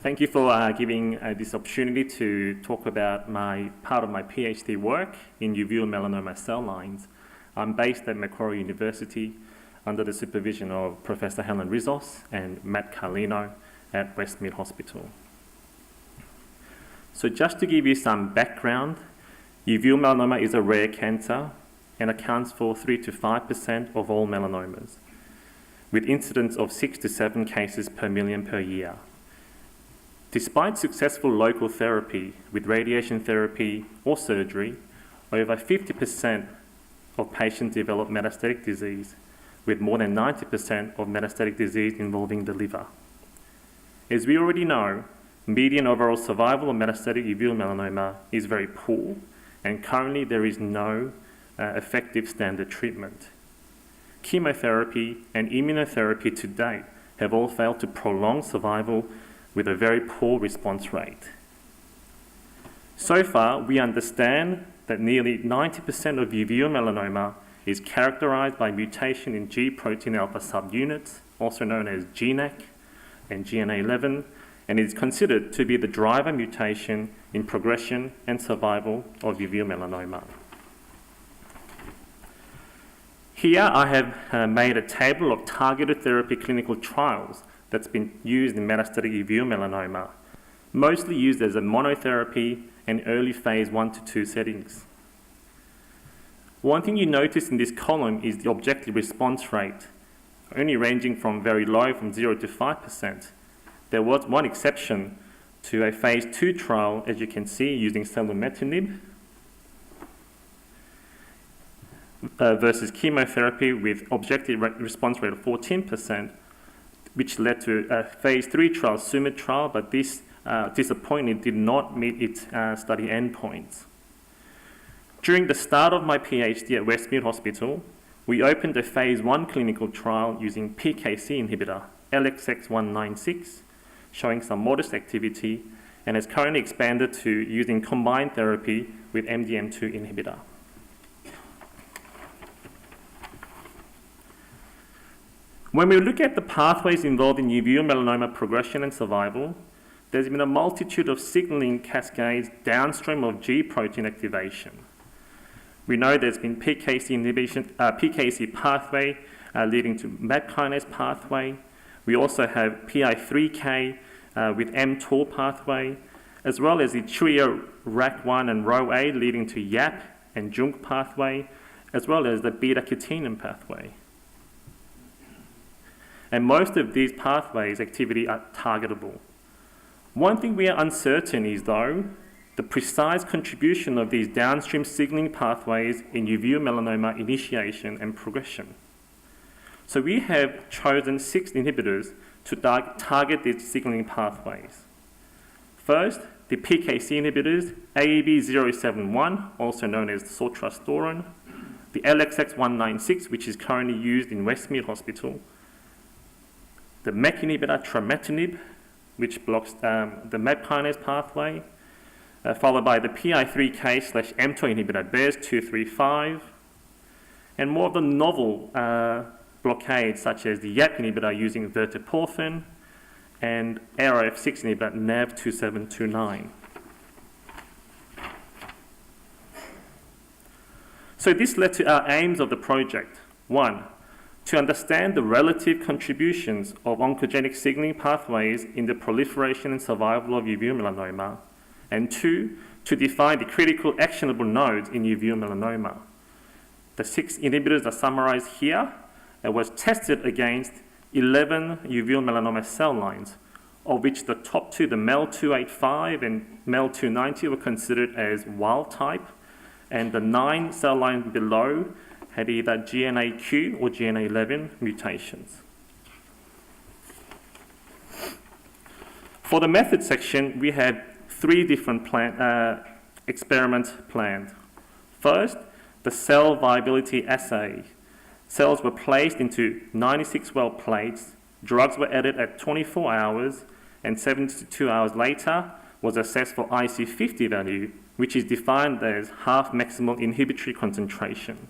Thank you for giving this opportunity to talk about part of my PhD work in uveal melanoma cell lines. I'm based at Macquarie University under the supervision of Professor Helen Rizos and Matt Carlino at Westmead Hospital. So just to give you some background, uveal melanoma is a rare cancer and accounts for 3 to 5% of all melanomas, with incidence of 6 to 7 cases per million per year. Despite successful local therapy with radiation therapy or surgery, over 50% of patients develop metastatic disease, with more than 90% of metastatic disease involving the liver. As we already know, median overall survival of metastatic uveal melanoma is very poor, and currently there is no effective standard treatment. Chemotherapy and immunotherapy to date have all failed to prolong survival with a very poor response rate. So far, we understand that nearly 90% of uveal melanoma is characterized by mutation in G protein alpha subunits, also known as GNAC and GNA11, and is considered to be the driver mutation in progression and survival of uveal melanoma. Here I have made a table of targeted therapy clinical trials that's been used in metastatic uveal melanoma, mostly used as a monotherapy and early phase 1 to 2 settings. One thing you notice in this column is the objective response rate, only ranging from very low, from 0 to 5%. There was one exception to a phase 2 trial, as you can see, using selumetinib versus chemotherapy with objective response rate of 14%, which led to a phase 3 trial, Summit trial, but this disappointingly did not meet its study endpoints. During the start of my PhD at Westmead Hospital, we opened a phase 1 clinical trial using PKC inhibitor, LXX196, showing some modest activity, and has currently expanded to using combined therapy with MDM2 inhibitor. When we look at the pathways involved in uveal melanoma progression and survival, there's been a multitude of signaling cascades downstream of G protein activation. We know there's been PKC inhibition, PKC pathway leading to MAP kinase pathway. We also have PI3K with mTOR pathway, as well as the trio RAC1 and ROA leading to YAP and JUNC pathway, as well as the beta-catenin pathway. And most of these pathways' activity are targetable. One thing we are uncertain is, though, the precise contribution of these downstream signaling pathways in uveal melanoma initiation and progression. So we have chosen 6 inhibitors to target these signaling pathways. First, the PKC inhibitors, AEB071, also known as sortrastoran, the LXX196, which is currently used in Westmead Hospital, the MEK inhibitor trametinib, which blocks the MAP kinase pathway, followed by the PI3K/mTOR inhibitor BEARS235, and more of the novel blockades such as the YAP inhibitor using verteporfin and ARF6 inhibitor NAV2729. So this led to our aims of the project. 1, to understand the relative contributions of oncogenic signaling pathways in the proliferation and survival of uveal melanoma, and 2, to define the critical actionable nodes in uveal melanoma. The 6 inhibitors are summarized here and was tested against 11 uveal melanoma cell lines, of which the top 2, the MEL285 and MEL290, were considered as wild type, and the 9 cell lines below had either GNAQ or GNA11 mutations. For the method section, we had 3 different experiments planned. First, the cell viability assay. Cells were placed into 96 well plates, drugs were added at 24 hours, and 72 hours later was assessed for IC50 value, which is defined as half maximal inhibitory concentration.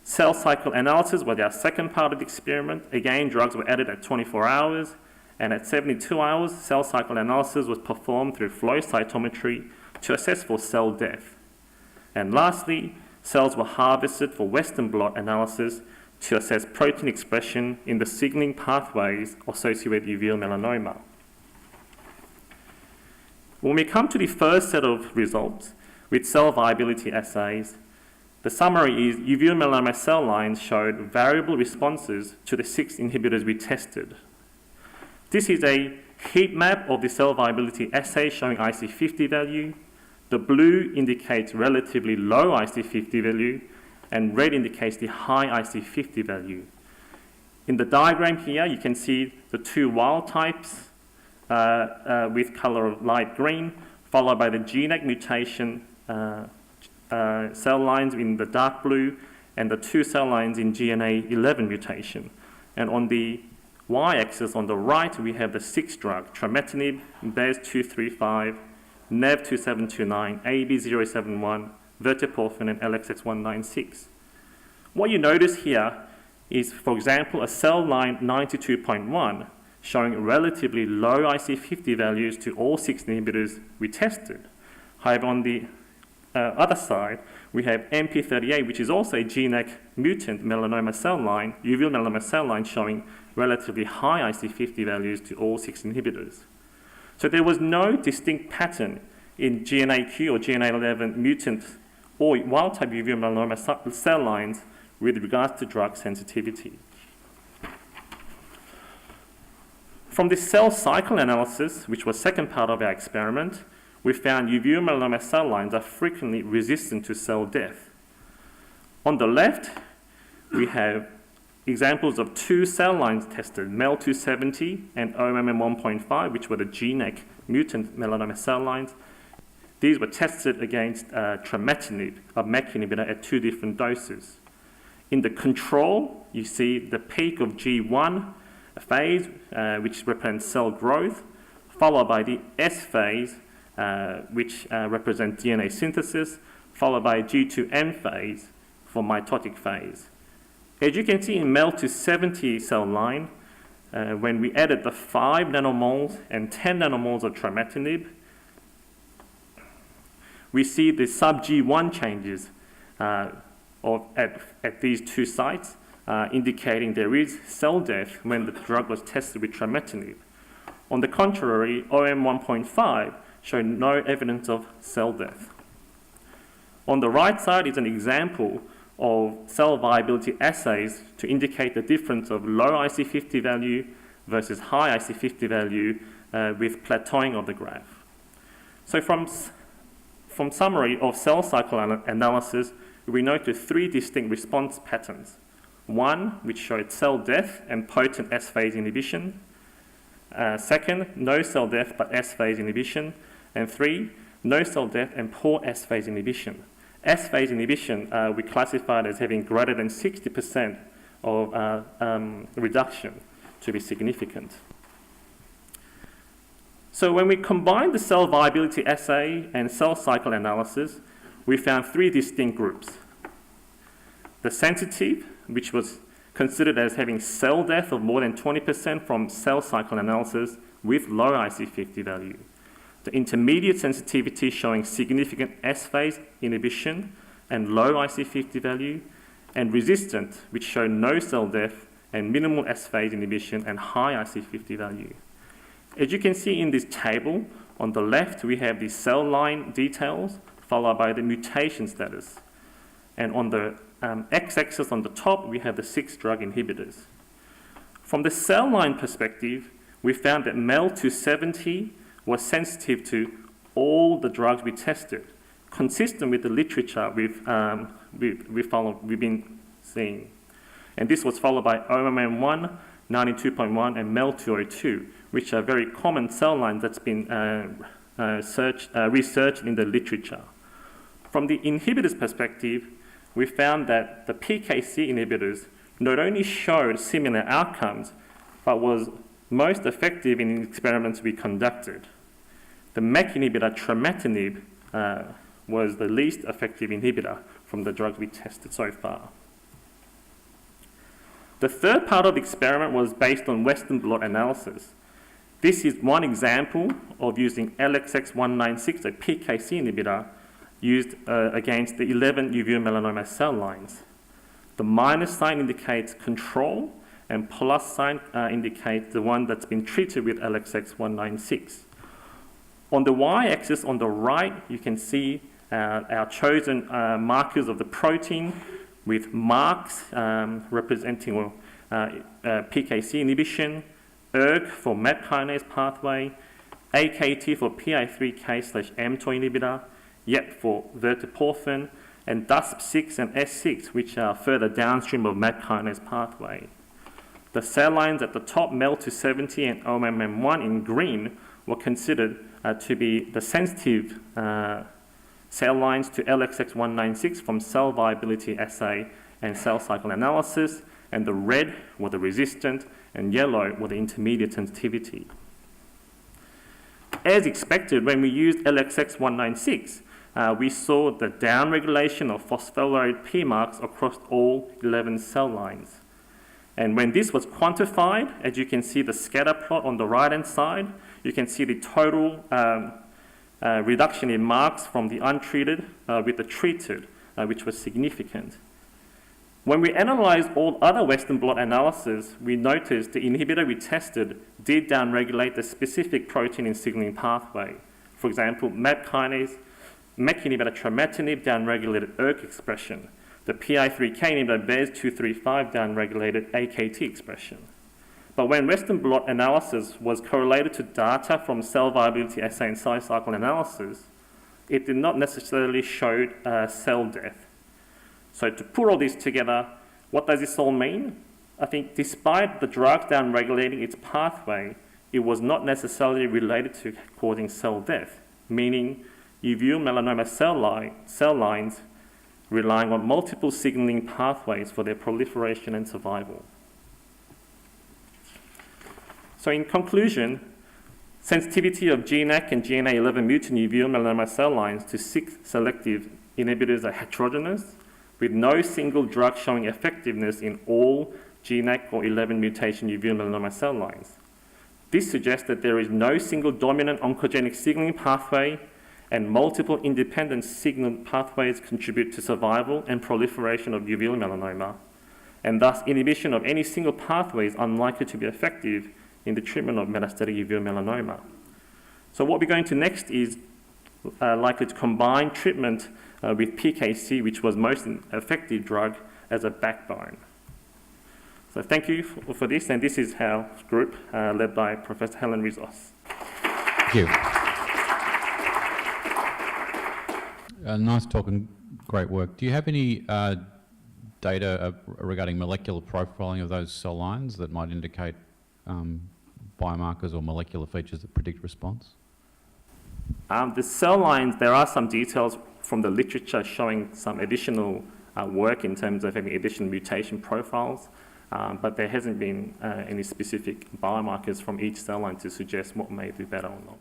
Cell cycle analysis was our second part of the experiment. Again, drugs were added at 24 hours, and at 72 hours, cell cycle analysis was performed through flow cytometry to assess for cell death. And lastly, cells were harvested for Western blot analysis to assess protein expression in the signaling pathways associated with uveal melanoma. When we come to the first set of results with cell viability assays, the summary is uveal melanoma cell lines showed variable responses to the 6 inhibitors we tested. This is a heat map of the cell viability assay showing IC50 value. The blue indicates relatively low IC50 value, and red indicates the high IC50 value. In the diagram here, you can see the 2 wild types with color of light green, followed by the GNAC mutation cell lines in the dark blue, and the 2 cell lines in GNA11 mutation. And on the y-axis on the right, we have the 6 drug, trametinib, BES235, NEV2729, AB071, verteporfin, and LXX196. What you notice here is, for example, a cell line 92.1 showing relatively low IC50 values to all 6 inhibitors we tested. However, on the other side, we have MP38, which is also a GNAC mutant melanoma cell line, uveal melanoma cell line, showing relatively high IC50 values to all 6 inhibitors. So there was no distinct pattern in GNAQ or GNA11 mutant or wild-type uveal melanoma cell lines with regards to drug sensitivity. From the cell cycle analysis, which was the second part of our experiment, we found uveal melanoma cell lines are frequently resistant to cell death. On the left, we have examples of 2 cell lines tested, MEL270 and AOMA 1.5, which were the GNAC mutant melanoma cell lines. These were tested against trametinib, a MEK inhibitor, at 2 different doses. In the control, you see the peak of G1 phase, which represents cell growth, followed by the S phase, which represents DNA synthesis, followed by G2M phase for mitotic phase. As you can see in MEL270 cell line, when we added the 5 nanomoles and 10 nanomoles of trametinib, we see the sub-G1 changes at these 2 sites, indicating there is cell death when the drug was tested with trametinib. On the contrary, OM 1.5 showed no evidence of cell death. On the right side is an example of cell viability assays to indicate the difference of low IC50 value versus high IC50 value with plateauing of the graph. So from summary of cell cycle analysis, we noted 3 distinct response patterns. 1, which showed cell death and potent S-phase inhibition. 2nd, no cell death but S-phase inhibition. And 3, no cell death and poor S-phase inhibition. S-phase inhibition we classified as having greater than 60% of reduction to be significant. So when we combined the cell viability assay and cell cycle analysis, we found 3 distinct groups. The sensitive, which was considered as having cell death of more than 20% from cell cycle analysis with low IC50 value. The intermediate sensitivity showing significant S-phase inhibition and low IC50 value, and resistant, which showed no cell death and minimal S-phase inhibition and high IC50 value. As you can see in this table, on the left we have the cell line details followed by the mutation status. And on the x-axis on the top, we have the 6 drug inhibitors. From the cell line perspective, we found that MEL270 was sensitive to all the drugs we tested, consistent with the literature we've been seeing. And this was followed by OMM1, 92.1, and MEL202, which are very common cell lines that's been researched in the literature. From the inhibitors perspective, we found that the PKC inhibitors not only showed similar outcomes, but was most effective in experiments we conducted. The MEK inhibitor trametinib was the least effective inhibitor from the drugs we tested so far. The third part of the experiment was based on Western blot analysis. This is one example of using LXX196, a PKC inhibitor, used against the 11 uveal melanoma cell lines. The minus sign indicates control, and plus sign indicates the one that's been treated with LXX196. On the y-axis on the right, you can see our chosen markers of the protein with marks representing PKC inhibition, ERG for MAP kinase pathway, AKT for PI3K/mTOR inhibitor, YEP for verteporfin, and DUSP6 and S6, which are further downstream of MAP kinase pathway. The cell lines at the top, MEL270 and OMM1 in green, were considered to be the sensitive cell lines to LXX196 from cell viability assay and cell cycle analysis, and the red were the resistant, and yellow were the intermediate sensitivity. As expected, when we used LXX196, we saw the downregulation of phosphorylated P marks across all 11 cell lines. And when this was quantified, as you can see the scatter plot on the right-hand side, you can see the total reduction in marks from the untreated with the treated, which was significant. When we analysed all other Western blot analyses, we noticed the inhibitor we tested did downregulate the specific protein in signaling pathway. For example, MAP kinase, MEK inhibitor trametinib downregulated ERK expression. The PI3K inhibitor BES235 downregulated AKT expression. But when Western blot analysis was correlated to data from cell viability assay and cell cycle analysis, it did not necessarily show cell death. So to put all this together, what does this all mean? I think despite the drug downregulating its pathway, it was not necessarily related to causing cell death, meaning uveal melanoma cell lines relying on multiple signaling pathways for their proliferation and survival. So in conclusion, sensitivity of GNAC and GNA11 mutant uveal melanoma cell lines to 6 selective inhibitors are heterogeneous, with no single drug showing effectiveness in all GNAC or 11 mutation uveal melanoma cell lines. This suggests that there is no single dominant oncogenic signaling pathway, and multiple independent signal pathways contribute to survival and proliferation of uveal melanoma, and thus inhibition of any single pathway is unlikely to be effective in the treatment of metastatic uveal melanoma. So what we're going to next is likely to combine treatment with PKC, which was most effective drug, as a backbone. So thank you for this, and this is our group led by Professor Helen Rizos. Thank you. Nice talk and great work. Do you have any data regarding molecular profiling of those cell lines that might indicate biomarkers or molecular features that predict response? The cell lines, there are some details from the literature showing some additional work in terms of having additional mutation profiles, but there hasn't been any specific biomarkers from each cell line to suggest what may be better or not.